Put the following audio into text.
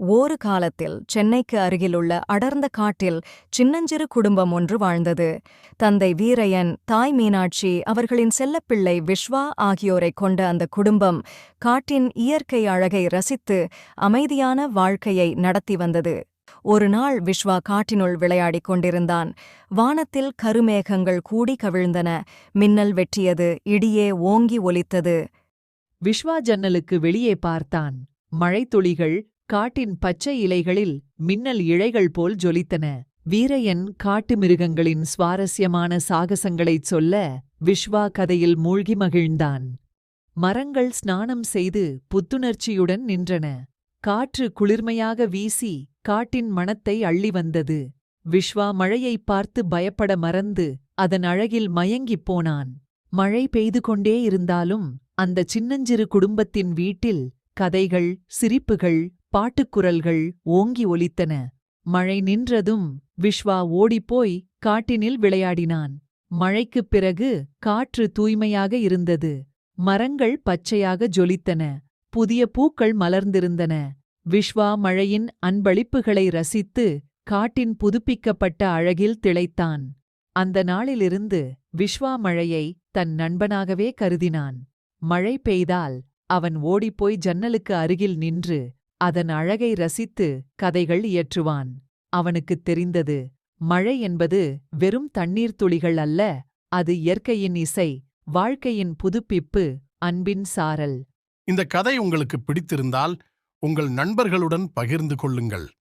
ஓரு காலத்தில் சென்னைக்கு அருகிலுள்ள அடர்ந்த காட்டில் சின்னஞ்சிறு குடும்பம் ஒன்று வாழ்ந்தது. தந்தை வீரையன், தாய் மீனாட்சி, அவர்களின் செல்லப்பிள்ளை விஸ்வா ஆகியோரைக் கொண்ட அந்த குடும்பம் காட்டின் இயற்கை அழகை ரசித்து அமைதியான வாழ்க்கையை நடத்தி வந்தது. ஒரு நாள் விஸ்வா காட்டினுள் விளையாடிக் கொண்டிருந்தான். வானத்தில் கருமேகங்கள் கூடி கவிழ்ந்தன. மின்னல் வெட்டியது, இடியே ஓங்கி ஒலித்தது. விஸ்வா ஜன்னலுக்கு வெளியே பார்த்தான். மழைத்துளிகள் காட்டின் பச்சை இலைகளில் மின்னல் இழைகள் போல் ஜொலித்தன. வீரையன் காட்டு மிருகங்களின் சுவாரஸ்யமான சாகசங்களைச் சொல்ல விஸ்வா கதையில் மூழ்கி மகிழ்ந்தான். மரங்கள் ஸ்நானம் செய்து புத்துணர்ச்சியுடன் நின்றன. காற்று குளிர்மையாக வீசி காட்டின் மணத்தை அள்ளி வந்தது. விஸ்வா மழையைப் பார்த்து பயப்பட மறந்து அதன் அழகில் மயங்கிப் போனான். மழை பெய்து கொண்டே இருந்தாலும் அந்த சின்னஞ்சிறு குடும்பத்தின் வீட்டில் கதைகள், சிரிப்புகள், பாட்டுக்குரல்கள் ஓங்கி ஒலித்தன. மழை நின்றதும் விஸ்வா ஓடிப்போய் காட்டினில் விளையாடினான். மழைக்குப் பிறகு காற்று தூய்மையாக இருந்தது. மரங்கள் பச்சையாக ஜொலித்தன. புதிய பூக்கள் மலர்ந்திருந்தன. விஸ்வா மழையின் அன்பளிப்புகளை ரசித்து காட்டின் புதுப்பிக்கப்பட்ட அழகில் திளைத்தான். அந்த நாளிலிருந்து விஸ்வா மழையை தன் நண்பனாகவே கருதினான். மழை பெய்தால் அவன் ஓடிப்போய் ஜன்னலுக்கு அருகில் நின்று அதன் அழகை ரசித்து கதைகள் இயற்றுவான். அவனுக்குத் தெரிந்தது, மழை என்பது வெறும் தண்ணீர் துளிகள் அல்ல, அது இயற்கையின் இசை, வாழ்க்கையின் புதுப்பிப்பு, அன்பின் சாரல். இந்த கதை உங்களுக்கு பிடித்திருந்தால் உங்கள் நண்பர்களுடன் பகிர்ந்து கொள்ளுங்கள்.